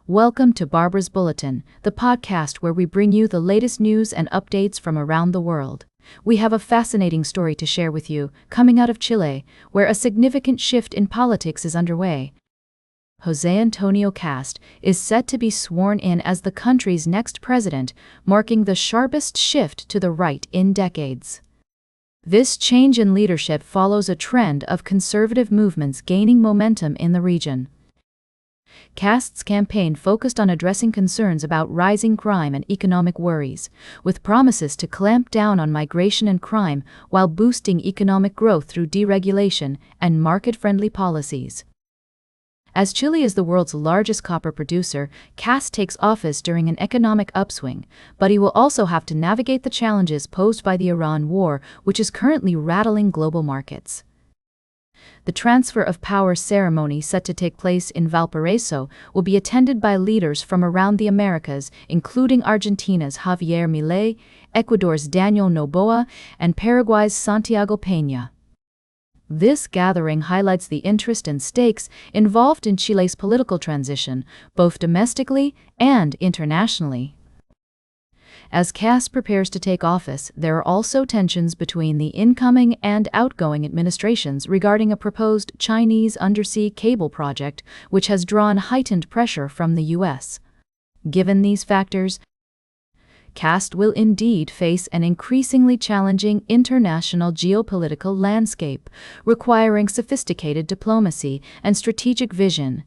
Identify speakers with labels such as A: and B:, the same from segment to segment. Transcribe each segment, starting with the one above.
A: Welcome to Barbara's Bulletin, the podcast where we bring you the latest news and updates from around the world. We have a fascinating story to share with you, coming out of Chile, where a significant shift in politics is underway. José Antonio Kast is set to be sworn in as the country's next president, marking the sharpest shift to the right in decades. This change in leadership follows a trend of conservative movements gaining momentum in the region. Kast's campaign focused on addressing concerns about rising crime and economic worries, with promises to clamp down on migration and crime while boosting economic growth through deregulation and market-friendly policies. As Chile is the world's largest copper producer, Kast takes office during an economic upswing, but he will also have to navigate the challenges posed by the Iran war, which is currently rattling global markets. The transfer of power ceremony set to take place in Valparaiso will be attended by leaders from around the Americas, including Argentina's Javier Milei, Ecuador's Daniel Noboa, and Paraguay's Santiago Peña. This gathering highlights the interest and stakes involved in Chile's political transition, both domestically and internationally. As Kast prepares to take office, there are also tensions between the incoming and outgoing administrations regarding a proposed Chinese undersea cable project, which has drawn heightened pressure from the U.S. Given these factors, Kast will indeed face an increasingly challenging international geopolitical landscape, requiring sophisticated diplomacy and strategic vision.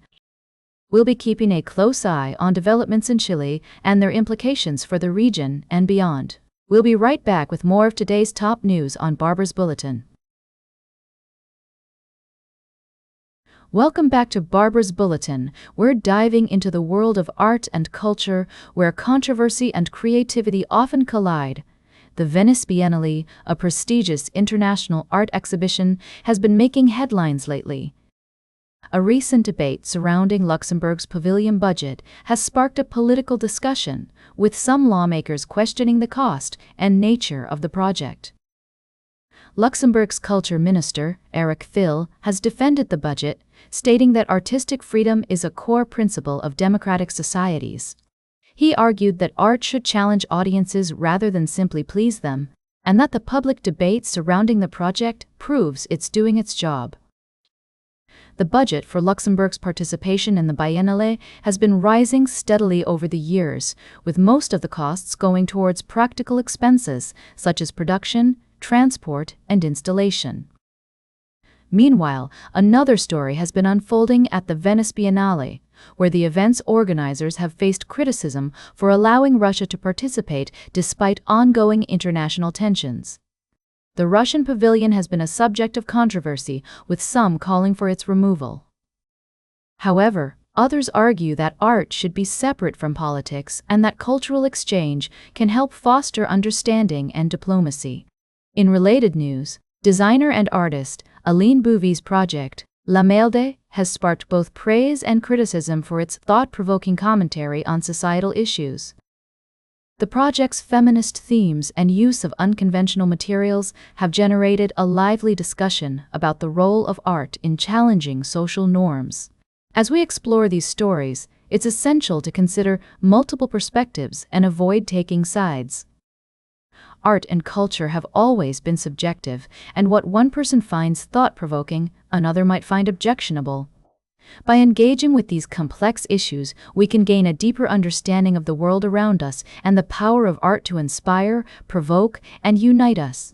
A: We'll be keeping a close eye on developments in Chile and their implications for the region and beyond. We'll be right back with more of today's top news on Barbara's Bulletin. Welcome back to Barbara's Bulletin. We're diving into the world of art and culture, where controversy and creativity often collide. The Venice Biennale, a prestigious international art exhibition, has been making headlines lately. A recent debate surrounding Luxembourg's pavilion budget has sparked a political discussion, with some lawmakers questioning the cost and nature of the project. Luxembourg's culture minister, Eric Phil, has defended the budget, stating that artistic freedom is a core principle of democratic societies. He argued that art should challenge audiences rather than simply please them, and that the public debate surrounding the project proves it's doing its job. The budget for Luxembourg's participation in the Biennale has been rising steadily over the years, with most of the costs going towards practical expenses such as production, transport, and installation. Meanwhile, another story has been unfolding at the Venice Biennale, where the event's organizers have faced criticism for allowing Russia to participate despite ongoing international tensions. The Russian pavilion has been a subject of controversy, with some calling for its removal. However, others argue that art should be separate from politics and that cultural exchange can help foster understanding and diplomacy. In related news, designer and artist Aline Bouvy's project, Merde, has sparked both praise and criticism for its thought-provoking commentary on societal issues. The project's feminist themes and use of unconventional materials have generated a lively discussion about the role of art in challenging social norms. As we explore these stories, it's essential to consider multiple perspectives and avoid taking sides. Art and culture have always been subjective, and what one person finds thought-provoking, another might find objectionable. By engaging with these complex issues, we can gain a deeper understanding of the world around us and the power of art to inspire, provoke, and unite us.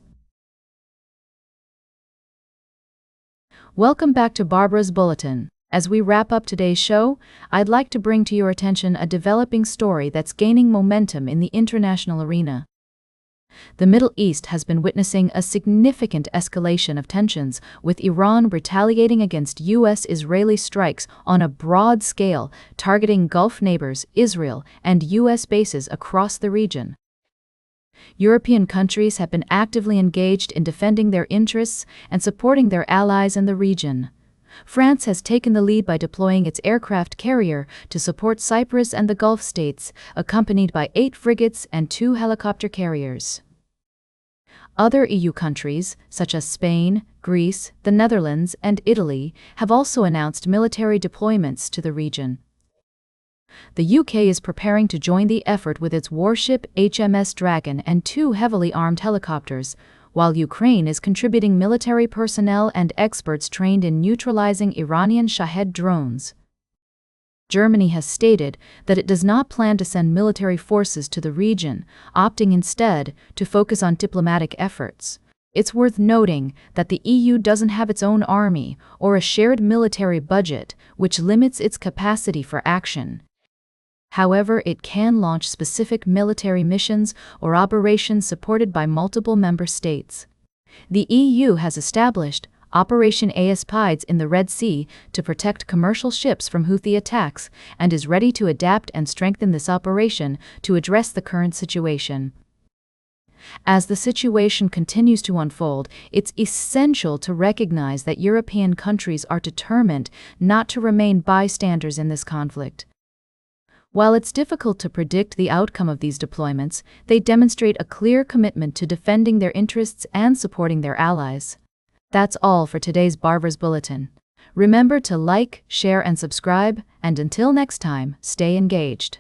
A: Welcome back to Barbara's Bulletin. As we wrap up today's show, I'd like to bring to your attention a developing story that's gaining momentum in the international arena. The Middle East has been witnessing a significant escalation of tensions, with Iran retaliating against U.S.-Israeli strikes on a broad scale, targeting Gulf neighbors, Israel, and U.S. bases across the region. European countries have been actively engaged in defending their interests and supporting their allies in the region. France has taken the lead by deploying its aircraft carrier to support Cyprus and the Gulf states, accompanied by 8 frigates and 2 helicopter carriers. Other EU countries, such as Spain, Greece, the Netherlands, and Italy, have also announced military deployments to the region. The UK is preparing to join the effort with its warship HMS Dragon and 2 heavily armed helicopters, while Ukraine is contributing military personnel and experts trained in neutralizing Iranian Shahed drones. Germany has stated that it does not plan to send military forces to the region, opting instead to focus on diplomatic efforts. It's worth noting that the EU doesn't have its own army or a shared military budget, which limits its capacity for action. However, it can launch specific military missions or operations supported by multiple member states. The EU has established Operation AIDailyPress in the Red Sea to protect commercial ships from Houthi attacks and is ready to adapt and strengthen this operation to address the current situation. As the situation continues to unfold, it's essential to recognize that European countries are determined not to remain bystanders in this conflict. While it's difficult to predict the outcome of these deployments, they demonstrate a clear commitment to defending their interests and supporting their allies. That's all for today's Barber's Bulletin. Remember to like, share, and subscribe, and until next time, stay engaged.